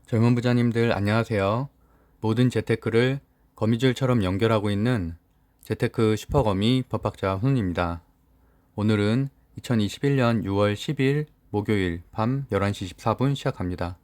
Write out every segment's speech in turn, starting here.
젊은 부자님들 안녕하세요. 모든 재테크를 거미줄처럼 연결하고 있는 재테크 슈퍼거미 법학자 훈훈입니다. 오늘은 2021년 6월 10일 목요일 밤 11시 14분 시작합니다.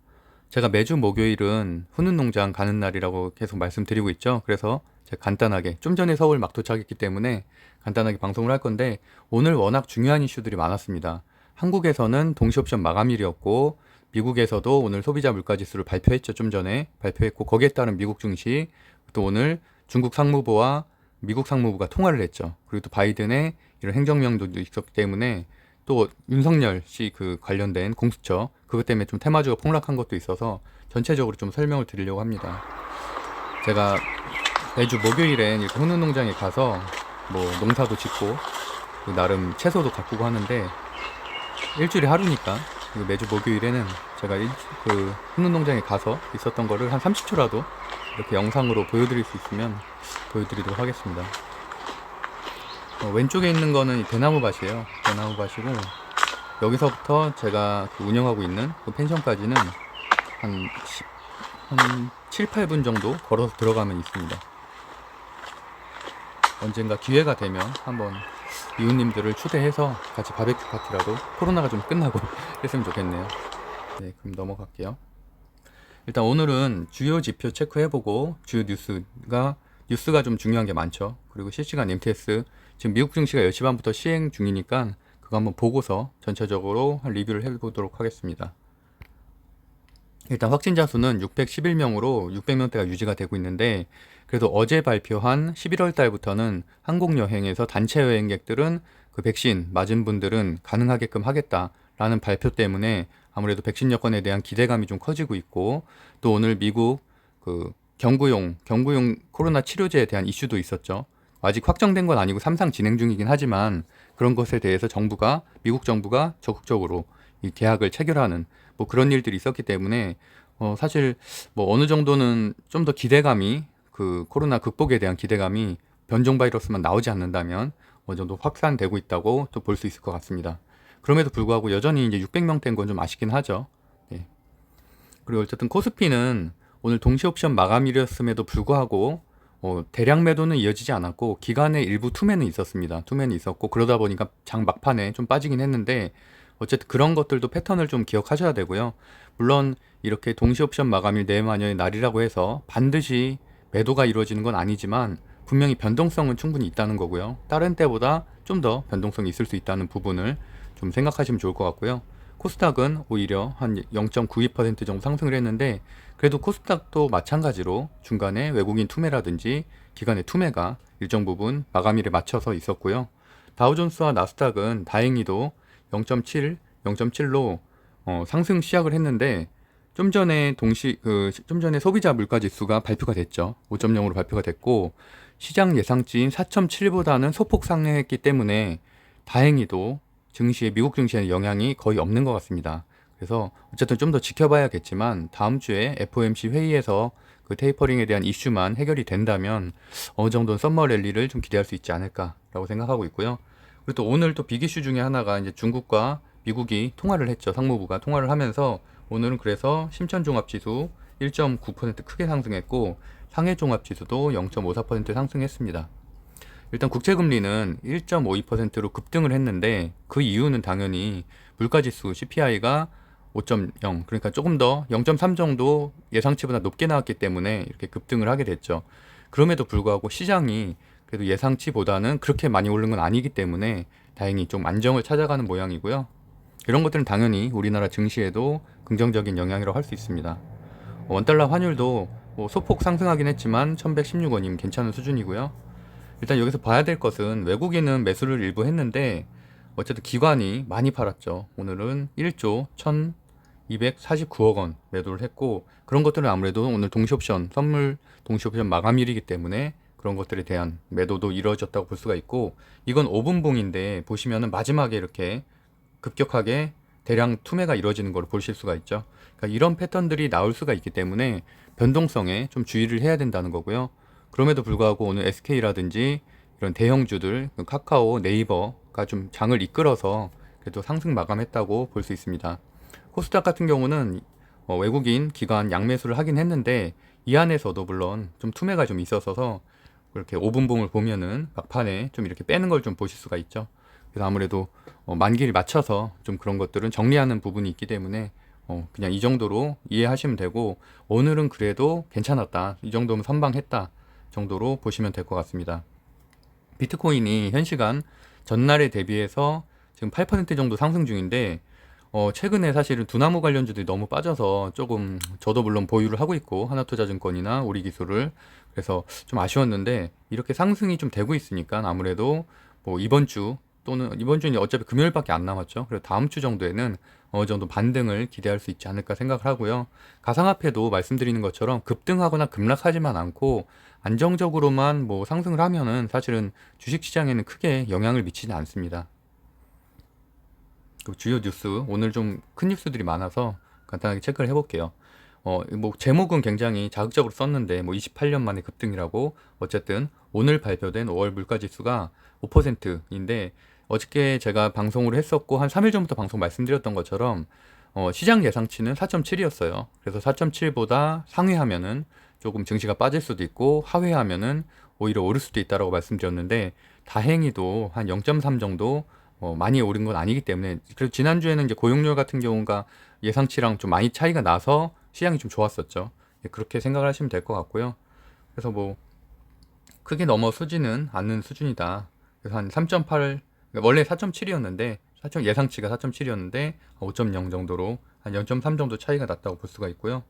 제가 매주 목요일은 훈훈농장 가는 날이라고 계속 말씀드리고 있죠. 그래서 제가 간단하게 좀 전에 서울 막 도착했기 때문에 간단하게 방송을 할 건데, 오늘 워낙 중요한 이슈들이 많았습니다. 한국에서는 동시옵션 마감일이었고, 미국에서도 오늘 소비자 물가지수를 발표했죠. 좀 전에 발표했고, 거기에 따른 미국 증시, 또 오늘 중국 상무부와 미국 상무부가 통화를 했죠. 그리고 또 바이든의 이런 행정명도 있었기 때문에, 또 윤석열 씨 그 관련된 공수처 그것 때문에 좀 테마주가 폭락한 것도 있어서 전체적으로 좀 설명을 드리려고 합니다. 제가 매주 목요일엔 이렇게 훈훈농장에 가서 뭐 농사도 짓고 나름 채소도 가꾸고 하는데, 일주일에 하루니까 매주 목요일에는 제가 그 훈훈농장에 가서 있었던 거를 한 30초라도 이렇게 영상으로 보여드릴 수 있으면 보여드리도록 하겠습니다. 왼쪽에 있는 거는 대나무밭이에요. 대나무밭이고, 여기서부터 제가 그 운영하고 있는 그 펜션까지는 한 7, 8분 정도 걸어서 들어가면 있습니다. 언젠가 기회가 되면 한번 이웃님들을 초대해서 같이 바베큐 파티라도 코로나가 좀 끝나고 했으면 좋겠네요. 네, 그럼 넘어갈게요. 일단 오늘은 주요 지표 체크해보고, 주요 뉴스가 좀 중요한 게 많죠. 그리고 실시간 MTS, 지금 미국 증시가 10시 반부터 시행 중이니까 그거 한번 보고서 전체적으로 리뷰를 해보도록 하겠습니다. 일단 확진자 수는 611명으로 600명대가 유지가 되고 있는데, 그래도 어제 발표한 11월 달부터는 한국 여행에서 단체 여행객들은 그 백신 맞은 분들은 가능하게끔 하겠다라는 발표 때문에 아무래도 백신 여건에 대한 기대감이 좀 커지고 있고, 또 오늘 미국 그 경구용 코로나 치료제에 대한 이슈도 있었죠. 아직 확정된 건 아니고 삼상 진행 중이긴 하지만, 그런 것에 대해서 미국 정부가 적극적으로 이 계약을 체결하는 뭐 그런 일들이 있었기 때문에, 사실 뭐 어느 정도는 좀 더 기대감이, 그 코로나 극복에 대한 기대감이 변종 바이러스만 나오지 않는다면 어느 정도 확산되고 있다고 또 볼 수 있을 것 같습니다. 그럼에도 불구하고 여전히 이제 600명대인 건 좀 아쉽긴 하죠. 네. 그리고 어쨌든 코스피는 오늘 동시 옵션 마감일이었음에도 불구하고 대량 매도는 이어지지 않았고, 기간에 일부 투매는 있었습니다. 투매는 있었고, 그러다 보니까 장 막판에 좀 빠지긴 했는데, 어쨌든 그런 것들도 패턴을 좀 기억하셔야 되고요. 물론 이렇게 동시 옵션 마감일 내마녀의 날이라고 해서 반드시 매도가 이루어지는 건 아니지만, 분명히 변동성은 충분히 있다는 거고요. 다른 때보다 좀 더 변동성이 있을 수 있다는 부분을 좀 생각하시면 좋을 것 같고요. 코스닥은 오히려 한 0.92% 정도 상승을 했는데, 그래도 코스닥도 마찬가지로 중간에 외국인 투매라든지 기관의 투매가 일정 부분 마감일에 맞춰서 있었고요. 다우존스와 나스닥은 다행히도 0.7로 상승 시작을 했는데, 좀 전에 소비자 물가 지수가 발표가 됐죠. 5.0으로 발표가 됐고, 시장 예상치인 4.7보다는 소폭 상승했기 때문에 다행히도 미국 증시에 영향이 거의 없는 것 같습니다. 그래서 어쨌든 좀 더 지켜봐야겠지만, 다음 주에 FOMC 회의에서 그 테이퍼링에 대한 이슈만 해결이 된다면 어느 정도는 썸머 랠리를 좀 기대할 수 있지 않을까라고 생각하고 있고요. 그리고 또 오늘 또 빅이슈 중에 하나가 이제 중국과 미국이 통화를 했죠. 상무부가 통화를 하면서 오늘은 그래서 심천종합지수 1.9% 크게 상승했고, 상해종합지수도 0.54% 상승했습니다. 일단 국채금리는 1.52%로 급등을 했는데, 그 이유는 당연히 물가지수 CPI가 5.0, 그러니까 조금 더 0.3 정도 예상치보다 높게 나왔기 때문에 이렇게 급등을 하게 됐죠. 그럼에도 불구하고 시장이 그래도 예상치보다는 그렇게 많이 오른 건 아니기 때문에 다행히 좀 안정을 찾아가는 모양이고요. 이런 것들은 당연히 우리나라 증시에도 긍정적인 영향이라고 할 수 있습니다. 원달러 환율도 뭐 소폭 상승하긴 했지만 1116원이면 괜찮은 수준이고요. 일단 여기서 봐야 될 것은, 외국인은 매수를 일부 했는데 어쨌든 기관이 많이 팔았죠. 오늘은 1조 1249억 원 매도를 했고, 그런 것들은 아무래도 오늘 선물 동시옵션 마감일이기 때문에 그런 것들에 대한 매도도 이루어졌다고 볼 수가 있고, 이건 5분봉인데 보시면은 마지막에 이렇게 급격하게 대량 투매가 이루어지는 걸 보실 수가 있죠. 그러니까 이런 패턴들이 나올 수가 있기 때문에 변동성에 좀 주의를 해야 된다는 거고요. 그럼에도 불구하고 오늘 SK라든지 이런 대형주들, 카카오, 네이버가 좀 장을 이끌어서 그래도 상승 마감했다고 볼 수 있습니다. 코스닥 같은 경우는 외국인 기관 양매수를 하긴 했는데 이 안에서도 물론 좀 투매가 좀 있어서 그렇게 5분봉을 보면은 막판에 좀 이렇게 빼는 걸 좀 보실 수가 있죠. 그래서 아무래도 만기를 맞춰서 좀 그런 것들은 정리하는 부분이 있기 때문에 그냥 이 정도로 이해하시면 되고, 오늘은 그래도 괜찮았다, 이 정도면 선방했다 정도로 보시면 될 것 같습니다. 비트코인이 현 시간 전날에 대비해서 지금 8% 정도 상승 중인데, 최근에 사실은 두나무 관련주들이 너무 빠져서 조금, 저도 물론 보유를 하고 있고 하나투자증권이나 우리기술을, 그래서 좀 아쉬웠는데 이렇게 상승이 좀 되고 있으니까 아무래도 뭐 이번 주, 또는 이번 주는 어차피 금요일밖에 안 남았죠. 그래서 다음 주 정도에는 어느 정도 반등을 기대할 수 있지 않을까 생각을 하고요. 가상화폐도 말씀드리는 것처럼 급등하거나 급락하지만 않고 안정적으로만 뭐 상승을 하면은 사실은 주식시장에는 크게 영향을 미치지 않습니다. 그 주요 뉴스, 오늘 좀 큰 뉴스들이 많아서 간단하게 체크를 해볼게요. 뭐 제목은 굉장히 자극적으로 썼는데 뭐 28년 만에 급등이라고. 어쨌든 오늘 발표된 5월 물가지수가 5%인데, 어저께 제가 방송을 했었고 한 3일 전부터 방송 말씀드렸던 것처럼 시장 예상치는 4.7이었어요. 그래서 4.7보다 상회하면은 조금 증시가 빠질 수도 있고 하회하면은 오히려 오를 수도 있다라고 말씀드렸는데, 다행히도 한 0.3 정도 많이 오른 건 아니기 때문에. 그리고 지난주에는 이제 고용률 같은 경우가 예상치랑 좀 많이 차이가 나서 시장이 좀 좋았었죠. 예, 그렇게 생각을 하시면 될 것 같고요. 그래서 뭐 크게 넘어서지는 않는 수준이다. 그래서 한 3.8, 원래 4.7이었는데 예상치가 4.7이었는데 5.0 정도로 한 0.3 정도 차이가 났다고 볼 수가 있고요.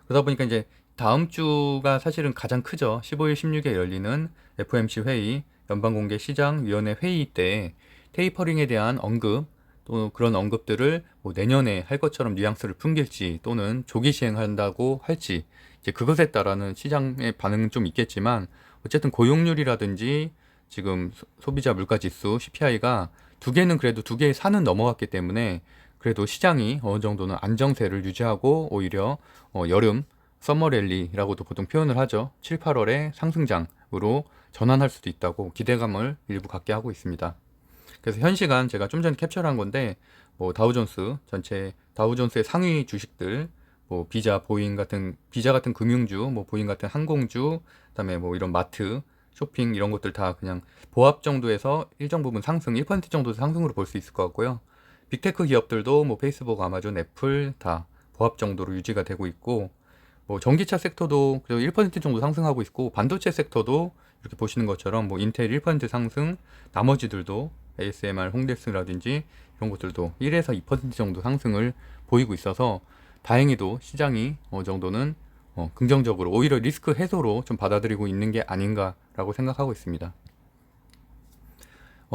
그러다 보니까 이제 다음 주가 사실은 가장 크죠. 15일, 16일에 열리는 FOMC 회의, 연방공개시장위원회 회의 때 테이퍼링에 대한 언급, 또 그런 언급들을 뭐 내년에 할 것처럼 뉘앙스를 풍길지, 또는 조기 시행한다고 할지, 이제 그것에 따라는 시장의 반응은 좀 있겠지만, 어쨌든 고용률이라든지 지금 소비자 물가지수 CPI가 두 개는 그래도 두 개의 산은 넘어갔기 때문에 그래도 시장이 어느 정도는 안정세를 유지하고 오히려 여름 서머랠리라고도 보통 표현을 하죠. 7, 8월의 상승장으로 전환할 수도 있다고 기대감을 일부 갖게 하고 있습니다. 그래서 현 시간 제가 좀 전에 캡처한 건데, 뭐 다우존스 전체, 다우존스의 상위 주식들, 뭐 비자 같은 금융주, 뭐 보잉 같은 항공주, 그다음에 뭐 이런 마트, 쇼핑 이런 것들 다 그냥 보합 정도에서 일정 부분 상승, 1% 정도 상승으로 볼 수 있을 것 같고요. 빅테크 기업들도 뭐 페이스북, 아마존, 애플 다 보합 정도로 유지가 되고 있고, 뭐 전기차 섹터도 그래도 1% 정도 상승하고 있고, 반도체 섹터도 이렇게 보시는 것처럼 뭐 인텔 1% 상승, 나머지들도 ASMR, 홍대스라든지 이런 것들도 1에서 2% 정도 상승을 보이고 있어서, 다행히도 시장이 어느 정도는 긍정적으로 오히려 리스크 해소로 좀 받아들이고 있는 게 아닌가라고 생각하고 있습니다.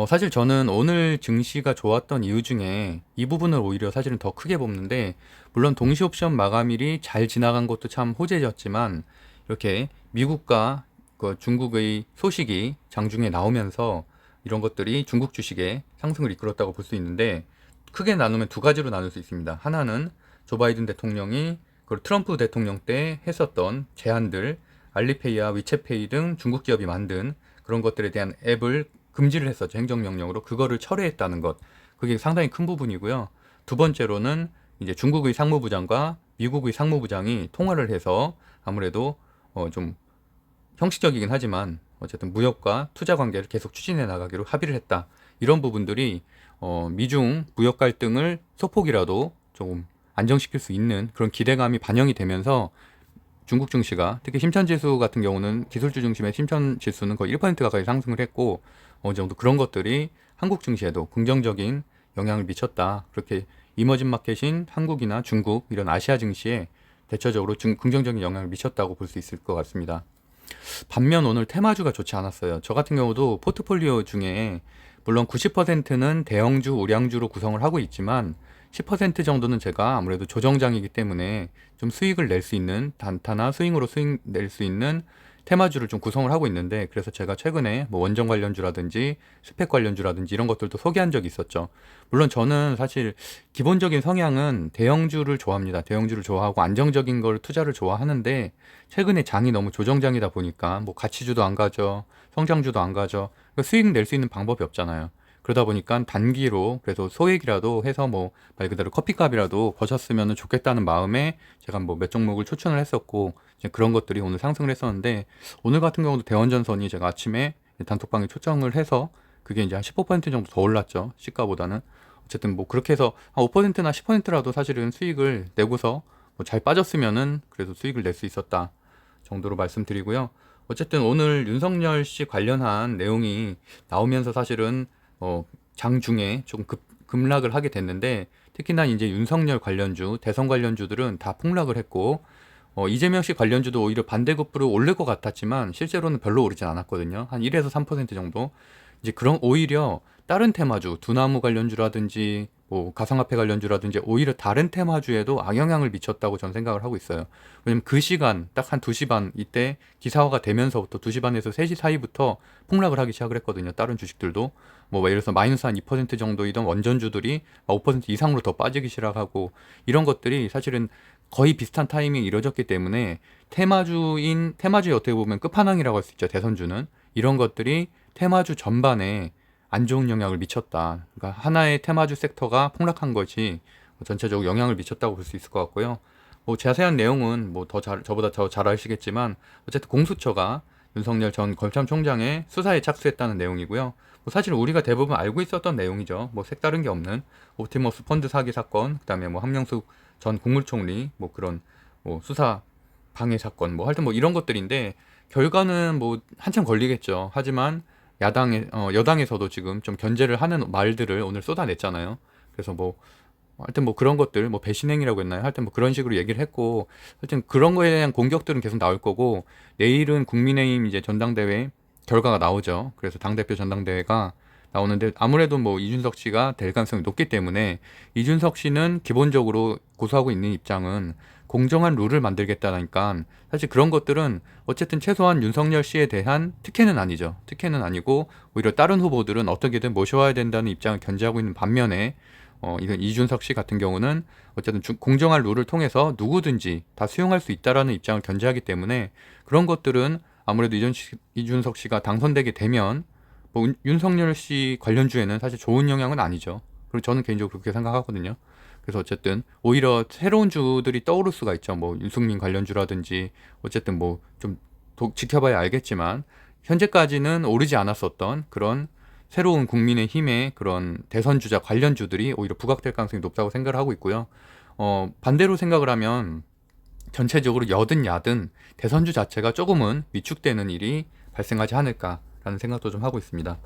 사실 저는 오늘 증시가 좋았던 이유 중에 이 부분을 오히려 사실은 더 크게 뽑는데, 물론 동시 옵션 마감일이 잘 지나간 것도 참 호재였지만, 이렇게 미국과 그 중국의 소식이 장중에 나오면서 이런 것들이 중국 주식의 상승을 이끌었다고 볼 수 있는데, 크게 나누면 두 가지로 나눌 수 있습니다. 하나는 조 바이든 대통령이 그 트럼프 대통령 때 했었던 제한들, 알리페이와 위챗페이 등 중국 기업이 만든 그런 것들에 대한 앱을 금지를 했었죠. 행정명령으로. 그거를 철회했다는 것. 그게 상당히 큰 부분이고요. 두 번째로는 이제 중국의 상무부장과 미국의 상무부장이 통화를 해서 아무래도 좀 형식적이긴 하지만 어쨌든 무역과 투자 관계를 계속 추진해 나가기로 합의를 했다. 이런 부분들이 미중 무역 갈등을 소폭이라도 조금 안정시킬 수 있는 그런 기대감이 반영이 되면서 중국 증시가, 특히 심천지수 같은 경우는 기술주 중심의 심천지수는 거의 1% 가까이 상승을 했고, 어느 정도 그런 것들이 한국 증시에도 긍정적인 영향을 미쳤다. 그렇게 이머징 마켓인 한국이나 중국 이런 아시아 증시에 대체적으로 긍정적인 영향을 미쳤다고 볼 수 있을 것 같습니다. 반면 오늘 테마주가 좋지 않았어요. 저 같은 경우도 포트폴리오 중에 물론 90%는 대형주, 우량주로 구성을 하고 있지만 10% 정도는 제가 아무래도 조정장이기 때문에 좀 수익을 낼 수 있는, 단타나 스윙으로 수익 낼 수 있는 테마주를 좀 구성을 하고 있는데, 그래서 제가 최근에 뭐 원전 관련주라든지 스펙 관련주라든지 이런 것들도 소개한 적이 있었죠. 물론 저는 사실 기본적인 성향은 대형주를 좋아합니다. 대형주를 좋아하고 안정적인 걸 투자를 좋아하는데, 최근에 장이 너무 조정장이다 보니까 뭐 가치주도 안 가죠, 성장주도 안 가죠. 그러니까 수익 낼 수 있는 방법이 없잖아요. 그러다 보니까 단기로 그래도 소액이라도 해서 뭐 말 그대로 커피값이라도 버셨으면 좋겠다는 마음에 제가 뭐 몇 종목을 추천을 했었고 이제 그런 것들이 오늘 상승을 했었는데, 오늘 같은 경우도 대원전선이 제가 아침에 단톡방에 초청을 해서 그게 이제 한 15% 정도 더 올랐죠, 시가보다는. 어쨌든 뭐 그렇게 해서 한 5%나 10%라도 사실은 수익을 내고서 뭐 잘 빠졌으면은 그래도 수익을 낼 수 있었다 정도로 말씀드리고요. 어쨌든 오늘 윤석열 씨 관련한 내용이 나오면서 사실은 장중에 좀 급락을 하게 됐는데, 특히나 이제 윤석열 관련주, 대선 관련주들은 다 폭락을 했고, 이재명 씨 관련주도 오히려 반대급부로 오를 것 같았지만 실제로는 별로 오르진 않았거든요. 한 1에서 3% 정도. 이제 그런 오히려 다른 테마주, 두나무 관련주라든지 뭐 가상화폐 관련주라든지 오히려 다른 테마주에도 악영향을 미쳤다고 저는 생각을 하고 있어요. 왜냐면 그 시간 딱 한 2시 반 이때 기사화가 되면서부터 2시 반에서 3시 사이부터 폭락을 하기 시작을 했거든요. 다른 주식들도 뭐 예를 들어서 마이너스 한 2% 정도이던 원전주들이 5% 이상으로 더 빠지기 시작하고, 이런 것들이 사실은 거의 비슷한 타이밍이 이뤄졌기 때문에 테마주의 어떻게 보면 끝판왕이라고 할 수 있죠, 대선주는. 이런 것들이 테마주 전반에 안 좋은 영향을 미쳤다. 그러니까 하나의 테마주 섹터가 폭락한 것이 전체적으로 영향을 미쳤다고 볼 수 있을 것 같고요. 뭐 자세한 내용은 뭐 저보다 더 잘 아시겠지만 어쨌든 공수처가 윤석열 전 검찰총장의 수사에 착수했다는 내용이고요. 뭐 사실 우리가 대부분 알고 있었던 내용이죠. 뭐 색다른 게 없는 옵티머스 펀드 사기 사건, 그다음에 뭐 한명숙 전 국무총리 뭐 그런 뭐 수사 방해 사건, 뭐 하여튼 뭐 이런 것들인데, 결과는 뭐 한참 걸리겠죠. 하지만 여당에서도 지금 좀 견제를 하는 말들을 오늘 쏟아냈잖아요. 그래서 뭐 하여튼 뭐 그런 것들, 뭐 배신행위라고 했나요? 하여튼 뭐 그런 식으로 얘기를 했고, 하여튼 그런 거에 대한 공격들은 계속 나올 거고, 내일은 국민의힘 이제 전당대회 결과가 나오죠. 그래서 당대표 전당대회가 나오는데 아무래도 뭐 이준석 씨가 될 가능성이 높기 때문에, 이준석 씨는 기본적으로 고수하고 있는 입장은 공정한 룰을 만들겠다니까, 사실 그런 것들은 어쨌든 최소한 윤석열 씨에 대한 특혜는 아니죠. 특혜는 아니고 오히려 다른 후보들은 어떻게든 모셔와야 된다는 입장을 견지하고 있는 반면에, 이건 이준석 씨 같은 경우는 어쨌든 공정한 룰을 통해서 누구든지 다 수용할 수 있다라는 입장을 견지하기 때문에, 그런 것들은 아무래도 이준석 씨가 당선되게 되면 뭐 윤석열 씨 관련주에는 사실 좋은 영향은 아니죠. 그리고 저는 개인적으로 그렇게 생각하거든요. 그래서 어쨌든 오히려 새로운 주들이 떠오를 수가 있죠. 뭐 윤승민 관련주라든지 어쨌든 뭐 좀 지켜봐야 알겠지만 현재까지는 오르지 않았었던 그런 새로운 국민의힘의 그런 대선 주자 관련주들이 오히려 부각될 가능성이 높다고 생각을 하고 있고요. 반대로 생각을 하면 전체적으로 여든 야든 대선주 자체가 조금은 위축되는 일이 발생하지 않을까라는 생각도 좀 하고 있습니다.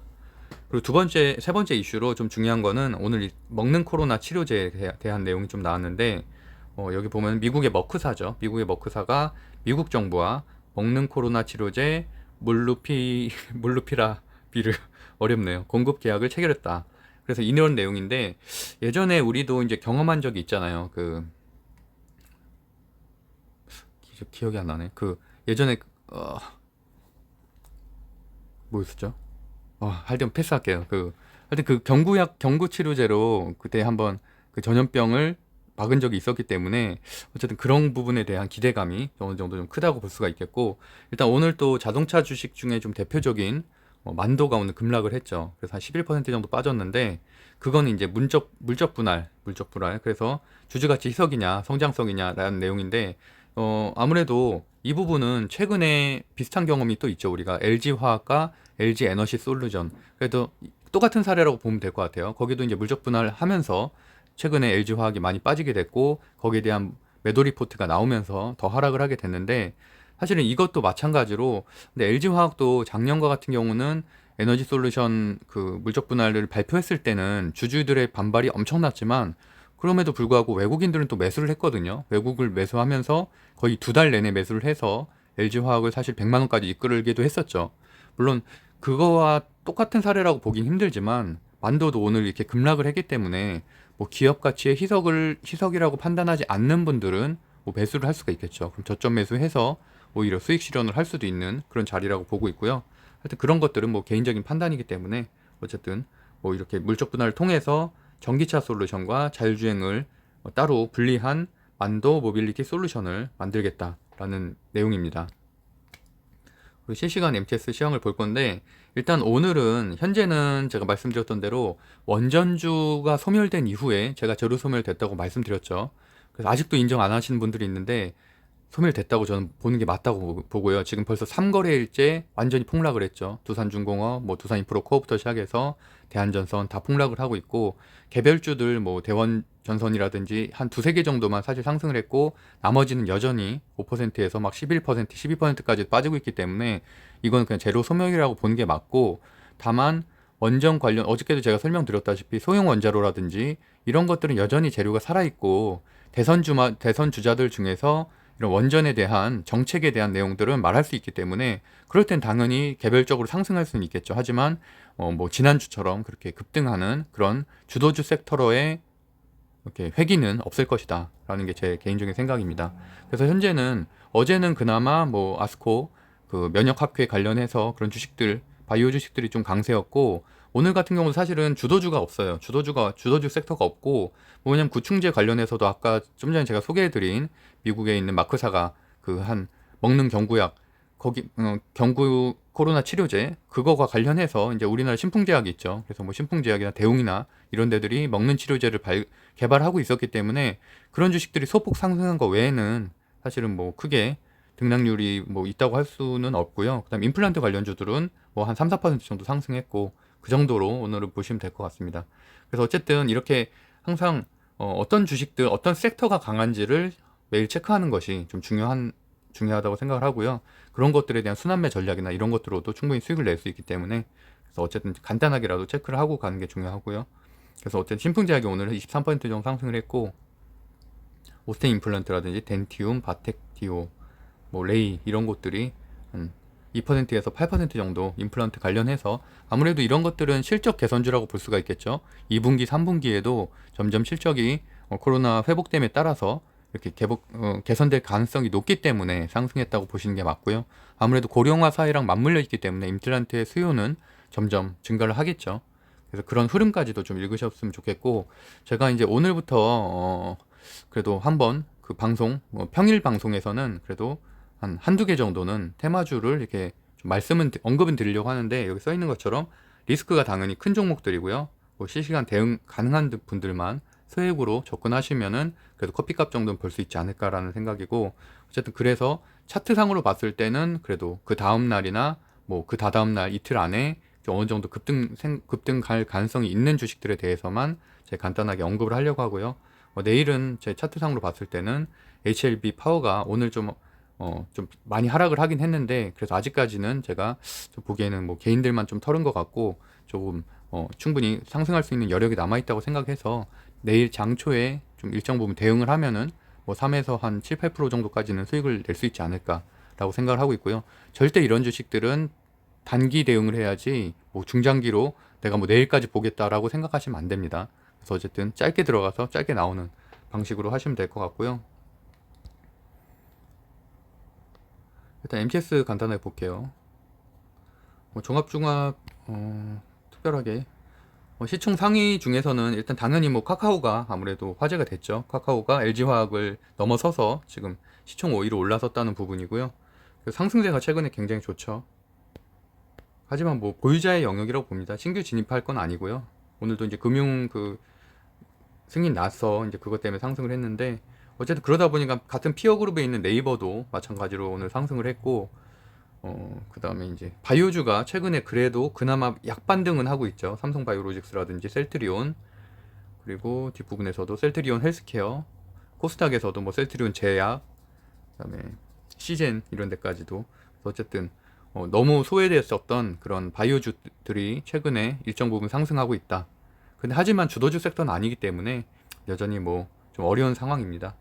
그리고 세 번째 이슈로 좀 중요한 거는 오늘 먹는 코로나 치료제에 대한 내용이 좀 나왔는데, 여기 보면 미국의 머크사죠. 미국의 머크사가 미국 정부와 먹는 코로나 치료제 몰루피라비르 어렵네요. 공급 계약을 체결했다. 그래서 이런 내용인데, 예전에 우리도 이제 경험한 적이 있잖아요. 기억이 안 나네. 예전에 뭐였었죠? 하여튼 패스할게요. 하여튼 경구 치료제로 그때 한번 그 전염병을 막은 적이 있었기 때문에 어쨌든 그런 부분에 대한 기대감이 어느 정도 좀 크다고 볼 수가 있겠고, 일단 오늘 또 자동차 주식 중에 좀 대표적인 만도가 오늘 급락을 했죠. 그래서 한 11% 정도 빠졌는데, 그거는 이제 물적 분할. 그래서 주주가치 희석이냐 성장성이냐라는 내용인데, 아무래도 이 부분은 최근에 비슷한 경험이 또 있죠. 우리가 LG화학과 LG에너지 솔루션. 그래도 똑같은 사례라고 보면 될 것 같아요. 거기도 이제 물적 분할하면서 최근에 LG화학이 많이 빠지게 됐고, 거기에 대한 매도 리포트가 나오면서 더 하락을 하게 됐는데, 사실은 이것도 마찬가지로, 근데 LG화학도 작년과 같은 경우는 에너지 솔루션 그 물적 분할을 발표했을 때는 주주들의 반발이 엄청났지만, 그럼에도 불구하고 외국인들은 또 매수를 했거든요. 외국을 매수하면서 거의 2달 내내 매수를 해서 LG화학을 사실 100만 원까지 이끌기도 했었죠. 물론 그거와 똑같은 사례라고 보긴 힘들지만, 만도도 오늘 이렇게 급락을 했기 때문에 뭐 기업 가치의 희석이라고 판단하지 않는 분들은 뭐 매수를 할 수가 있겠죠. 그럼 저점 매수해서 오히려 수익 실현을 할 수도 있는 그런 자리라고 보고 있고요. 하여튼 그런 것들은 뭐 개인적인 판단이기 때문에 어쨌든 뭐 이렇게 물적 분할을 통해서 전기차 솔루션과 자율주행을 따로 분리한 만도 모빌리티 솔루션을 만들겠다라는 내용입니다. 그리고 실시간 MTS 시황을 볼 건데, 일단 오늘은 현재는 제가 말씀드렸던 대로 원전주가 소멸된 이후에 제가 재료 소멸됐다고 말씀드렸죠. 그래서 아직도 인정 안 하시는 분들이 있는데 소멸됐다고 저는 보는 게 맞다고 보고요. 지금 벌써 3거래일째 완전히 폭락을 했죠. 두산중공업, 뭐 두산인프로코어부터 시작해서 대한전선 다 폭락을 하고 있고, 개별주들 뭐 대원전선이라든지 한 두세 개 정도만 사실 상승을 했고, 나머지는 여전히 5%에서 막 11%, 12%까지 빠지고 있기 때문에 이건 그냥 제로 소멸이라고 보는 게 맞고, 다만 원전 관련, 어저께도 제가 설명드렸다시피 소형 원자로라든지 이런 것들은 여전히 재료가 살아있고, 대선 주자들 중에서 이런 원전에 대한 정책에 대한 내용들은 말할 수 있기 때문에 그럴 땐 당연히 개별적으로 상승할 수는 있겠죠. 하지만 뭐 지난주처럼 그렇게 급등하는 그런 주도주 섹터로의 이렇게 회기는 없을 것이다 라는 게 제 개인적인 생각입니다. 그래서 현재는 어제는 그나마 뭐 아스코 그 면역 학회 관련해서 그런 주식들, 바이오 주식들이 좀 강세였고, 오늘 같은 경우는 사실은 주도주가 없어요. 주도주 섹터가 없고, 뭐냐면 구충제 관련해서도 아까 좀 전에 제가 소개해드린 미국에 있는 마크사가 그 한 먹는 경구약, 거기 경구 코로나 치료제 그거가 관련해서 이제 우리나라 신풍제약이 있죠. 그래서 뭐 신풍제약이나 대웅이나 이런 데들이 먹는 치료제를 개발하고 있었기 때문에 그런 주식들이 소폭 상승한 거 외에는 사실은 뭐 크게 등락률이 뭐 있다고 할 수는 없고요. 그다음 임플란트 관련주들은 뭐 한 3, 4% 정도 상승했고, 그 정도로 오늘은 보시면 될 것 같습니다. 그래서 어쨌든 이렇게 항상 어떤 주식들, 어떤 섹터가 강한지를 매일 체크하는 것이 좀 중요하다고 생각을 하고요. 그런 것들에 대한 순환매 전략이나 이런 것들로도 충분히 수익을 낼 수 있기 때문에, 그래서 어쨌든 간단하게라도 체크를 하고 가는 게 중요하고요. 그래서 어쨌든 신풍제약이 오늘 23% 정도 상승을 했고, 오스테 임플란트라든지 덴티움, 바텍디오, 뭐 레이 이런 곳들이 한 2%에서 8% 정도 임플란트 관련해서, 아무래도 이런 것들은 실적 개선주라고 볼 수가 있겠죠. 2분기, 3분기에도 점점 실적이 코로나 회복됨에 따라서 이렇게 개선될 가능성이 높기 때문에 상승했다고 보시는 게 맞고요. 아무래도 고령화 사회랑 맞물려 있기 때문에 임플란트의 수요는 점점 증가를 하겠죠. 그래서 그런 흐름까지도 좀 읽으셨으면 좋겠고, 제가 이제 오늘부터 그래도 한번 그 방송, 평일 방송에서는 그래도 한두 개 정도는 테마주를 이렇게 좀 언급은 드리려고 하는데, 여기 써 있는 것처럼 리스크가 당연히 큰 종목들이고요. 뭐 실시간 대응 가능한 분들만 소액으로 접근하시면은 그래도 커피값 정도는 벌 수 있지 않을까라는 생각이고, 어쨌든 그래서 차트상으로 봤을 때는 그래도 그 다음 날이나 뭐 그 다다음 날 이틀 안에 좀 어느 정도 급등 갈 가능성이 있는 주식들에 대해서만 제가 간단하게 언급을 하려고 하고요. 내일은 제 차트상으로 봤을 때는 HLB 파워가 오늘 좀 많이 하락을 하긴 했는데, 그래서 아직까지는 제가 좀 보기에는 뭐 개인들만 좀 털은 것 같고, 조금 충분히 상승할 수 있는 여력이 남아있다고 생각해서 내일 장초에 좀 일정 부분 대응을 하면은 뭐 3에서 한 7, 8% 정도까지는 수익을 낼 수 있지 않을까라고 생각을 하고 있고요. 절대 이런 주식들은 단기 대응을 해야지 뭐 중장기로 내가 뭐 내일까지 보겠다라고 생각하시면 안 됩니다. 그래서 어쨌든 짧게 들어가서 짧게 나오는 방식으로 하시면 될 것 같고요. 일단 MTS 간단하게 볼게요. 종합 특별하게 시총 상위 중에서는 일단 당연히 뭐 카카오가 아무래도 화제가 됐죠. 카카오가 LG화학을 넘어서서 지금 시총 5위로 올라섰다는 부분이고요. 그 상승세가 최근에 굉장히 좋죠. 하지만 뭐 보유자의 영역이라고 봅니다. 신규 진입할 건 아니고요. 오늘도 이제 금융 승인 나서 이제 그것 때문에 상승을 했는데, 어쨌든 그러다 보니까 같은 피어 그룹에 있는 네이버도 마찬가지로 오늘 상승을 했고, 그 다음에 이제 바이오주가 최근에 그래도 그나마 약반등은 하고 있죠. 삼성바이오로직스라든지 셀트리온, 그리고 뒷부분에서도 셀트리온 헬스케어, 코스닥에서도 뭐 셀트리온 제약, 그 다음에 시젠 이런 데까지도. 어쨌든 너무 소외됐었던 그런 바이오주들이 최근에 일정 부분 상승하고 있다. 근데 하지만 주도주 섹터는 아니기 때문에 여전히 뭐 좀 어려운 상황입니다.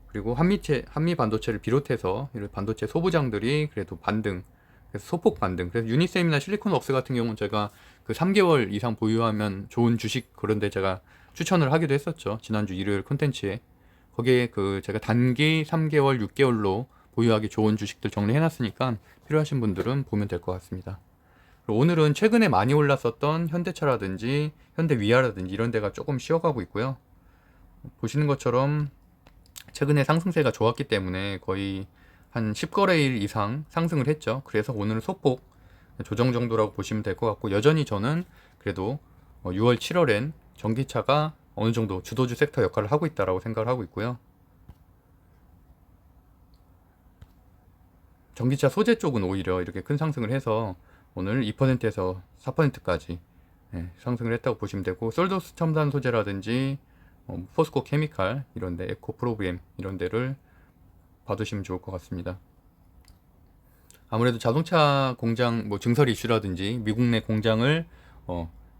그리고 한미 반도체를 비롯해서 이런 반도체 소부장들이 그래도 그래서 소폭 반등. 그래서 유니셈이나 실리콘웍스 같은 경우는 제가 그 3개월 이상 보유하면 좋은 주식, 그런데 제가 추천을 하기도 했었죠. 지난주 일요일 콘텐츠에. 거기에 제가 단기 3개월, 6개월로 보유하기 좋은 주식들 정리해놨으니까 필요하신 분들은 보면 될 것 같습니다. 오늘은 최근에 많이 올랐었던 현대차라든지 현대위아라든지 이런 데가 조금 쉬어가고 있고요. 보시는 것처럼 최근에 상승세가 좋았기 때문에 거의 한 10거래일 이상 상승을 했죠. 그래서 오늘은 소폭 조정 정도라고 보시면 될 것 같고, 여전히 저는 그래도 6월, 7월엔 전기차가 어느 정도 주도주 섹터 역할을 하고 있다라고 생각을 하고 있고요. 전기차 소재 쪽은 오히려 이렇게 큰 상승을 해서 오늘 2%에서 4%까지 상승을 했다고 보시면 되고, 솔도스 첨단 소재라든지 포스코 케미칼 이런데, 에코 프로그램 이런 데를 봐두시면 좋을 것 같습니다. 아무래도 자동차 공장 뭐 증설 이슈라든지 미국 내 공장을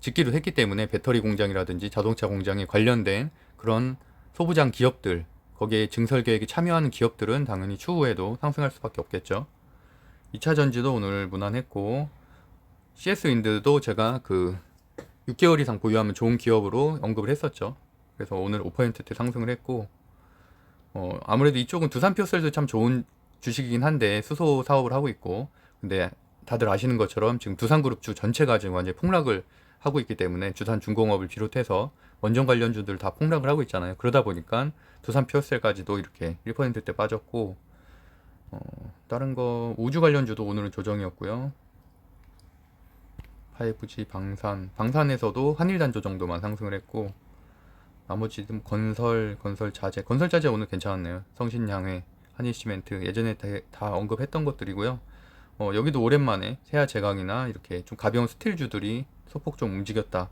짓기로 했기 때문에, 배터리 공장이라든지 자동차 공장에 관련된 그런 소부장 기업들, 거기에 증설 계획에 참여하는 기업들은 당연히 추후에도 상승할 수밖에 없겠죠. 2차 전지도 오늘 무난했고, CS 윈드도 제가 그 6개월 이상 보유하면 좋은 기업으로 언급을 했었죠. 그래서 오늘 5%대 상승을 했고, 아무래도 이쪽은 두산 피어셀도 참 좋은 주식이긴 한데 수소 사업을 하고 있고, 근데 다들 아시는 것처럼 지금 두산그룹주 전체가 지금 완전히 폭락을 하고 있기 때문에, 두산중공업을 비롯해서 원전 관련주들 다 폭락을 하고 있잖아요. 그러다 보니까 두산 피어셀까지도 이렇게 1%대 빠졌고, 다른 거 우주 관련주도 오늘은 조정이었고요. 5G, 방산에서도 한일단조 정도만 상승을 했고, 나머지 건설 자재 오늘 괜찮았네요. 성신양회, 한일시멘트 예전에 다 언급했던 것들이고요. 여기도 오랜만에 세아제강이나 이렇게 좀 가벼운 스틸주들이 소폭 좀 움직였다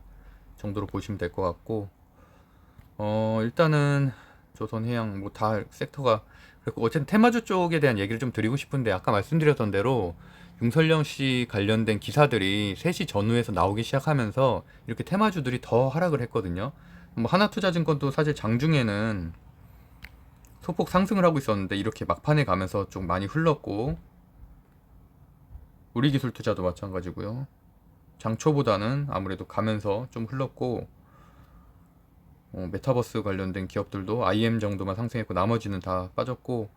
정도로 보시면 될 것 같고, 일단은 조선해양 뭐 다 섹터가 그리고 어쨌든 테마주 쪽에 대한 얘기를 좀 드리고 싶은데, 아까 말씀드렸던 대로 윤석열 씨 관련된 기사들이 3시 전후에서 나오기 시작하면서 이렇게 테마주들이 더 하락을 했거든요. 뭐 하나투자증권도 사실 장중에는 소폭 상승을 하고 있었는데 이렇게 막판에 가면서 좀 많이 흘렀고, 우리기술투자도 마찬가지고요. 장초보다는 아무래도 가면서 좀 흘렀고, 메타버스 관련된 기업들도 IM 정도만 상승했고 나머지는 다 빠졌고,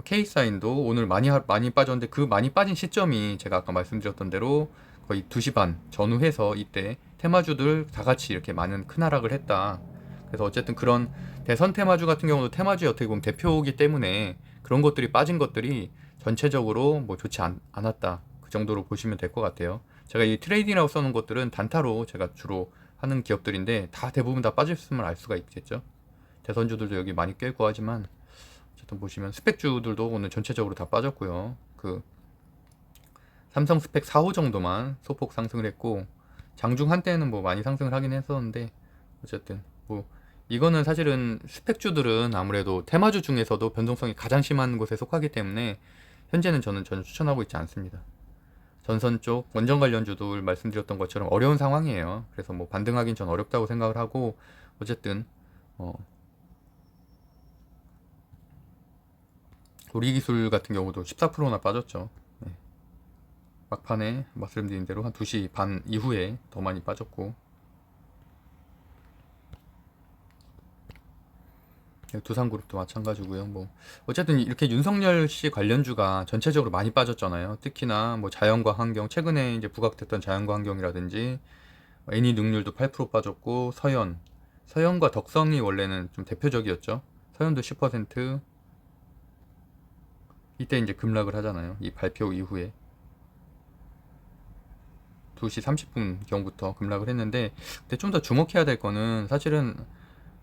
K사인도 오늘 많이 빠졌는데, 그 많이 빠진 시점이 제가 아까 말씀드렸던 대로 거의 2시 반 전후해서 이때 테마주들 다 같이 이렇게 많은 큰 하락을 했다. 그래서 어쨌든 그런 대선 테마주 같은 경우도 테마주의 어떻게 보면 대표이기 때문에 그런 것들이 빠진 것들이 전체적으로 뭐 좋지 않았다. 그 정도로 보시면 될 것 같아요. 제가 이 트레이딩이라고 써놓은 것들은 단타로 제가 주로 하는 기업들인데 다 대부분 다 빠졌음을 알 수가 있겠죠. 대선주들도 여기 많이 껴있고 하지만, 어쨌든 보시면 스펙주들도 오늘 전체적으로 다 빠졌고요. 그 삼성 스펙 4호 정도만 소폭 상승을 했고, 장중 한때는 뭐 많이 상승을 하긴 했었는데, 어쨌든 뭐 이거는 사실은 스펙주들은 아무래도 테마주 중에서도 변동성이 가장 심한 곳에 속하기 때문에 현재는 저는 전혀 추천하고 있지 않습니다. 전선 쪽 원전 관련주들 말씀드렸던 것처럼 어려운 상황이에요. 그래서 뭐 반등하긴 전 어렵다고 생각을 하고, 어쨌든 우리기술 같은 경우도 14%나 빠졌죠. 네. 막판에 말씀드린 대로 한 2시 반 이후에 더 많이 빠졌고, 두산그룹도 마찬가지고요. 뭐 어쨌든 이렇게 윤석열 씨 관련주가 전체적으로 많이 빠졌잖아요. 특히나 뭐 자연과 환경, 최근에 이제 부각됐던 자연과 환경이라든지 애니능률도 8% 빠졌고, 서현과 덕성이 원래는 좀 대표적이었죠. 서현도 10%. 이때 이제 급락을 하잖아요. 이 발표 이후에 2시 30분 경부터 급락을 했는데, 근데 좀 더 주목해야 될 거는 사실은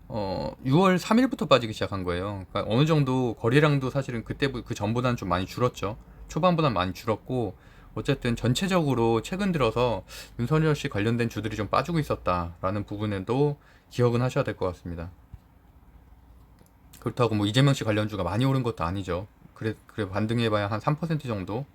6월 3일부터 빠지기 시작한 거예요. 그러니까 어느 정도 거래량도 사실은 그 전보다는 좀 많이 줄었죠. 초반보다는 많이 줄었고, 어쨌든 전체적으로 최근 들어서 윤석열 씨 관련된 주들이 좀 빠지고 있었다라는 부분에도 기억은 하셔야 될 것 같습니다. 그렇다고 뭐 이재명 씨 관련주가 많이 오른 것도 아니죠. 그래 반등해봐야 한 3% 정도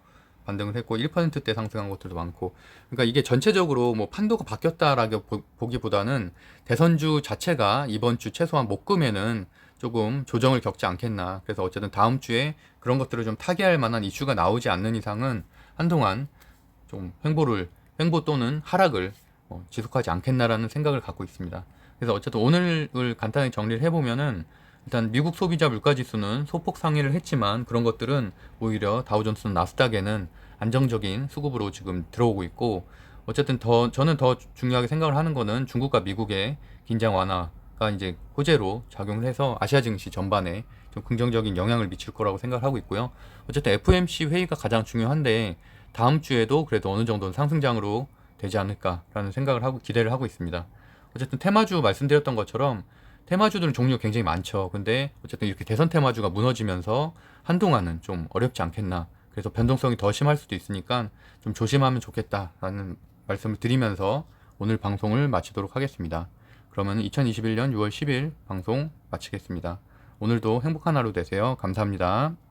반등을 했고, 1%대 상승한 것들도 많고, 그러니까 이게 전체적으로 뭐 판도가 바뀌었다라고 보기보다는 대선주 자체가 이번 주 최소한 목금에는 조금 조정을 겪지 않겠나. 그래서 어쨌든 다음 주에 그런 것들을 좀 타개할 만한 이슈가 나오지 않는 이상은 한동안 좀 횡보 또는 하락을 지속하지 않겠나라는 생각을 갖고 있습니다. 그래서 어쨌든 오늘을 간단히 정리를 해보면은, 일단 미국 소비자 물가지수는 소폭 상회를 했지만 그런 것들은 오히려 다우존스나 나스닥에는 안정적인 수급으로 지금 들어오고 있고, 어쨌든 저는 더 중요하게 생각을 하는 거는 중국과 미국의 긴장 완화가 이제 호재로 작용을 해서 아시아 증시 전반에 좀 긍정적인 영향을 미칠 거라고 생각을 하고 있고요. 어쨌든 FOMC 회의가 가장 중요한데 다음 주에도 그래도 어느 정도는 상승장으로 되지 않을까라는 생각을 하고 기대를 하고 있습니다. 어쨌든 테마주 말씀드렸던 것처럼 테마주들은 종류가 굉장히 많죠. 근데 어쨌든 이렇게 대선 테마주가 무너지면서 한동안은 좀 어렵지 않겠나. 그래서 변동성이 더 심할 수도 있으니까 좀 조심하면 좋겠다라는 말씀을 드리면서 오늘 방송을 마치도록 하겠습니다. 그러면 2021년 6월 10일 방송 마치겠습니다. 오늘도 행복한 하루 되세요. 감사합니다.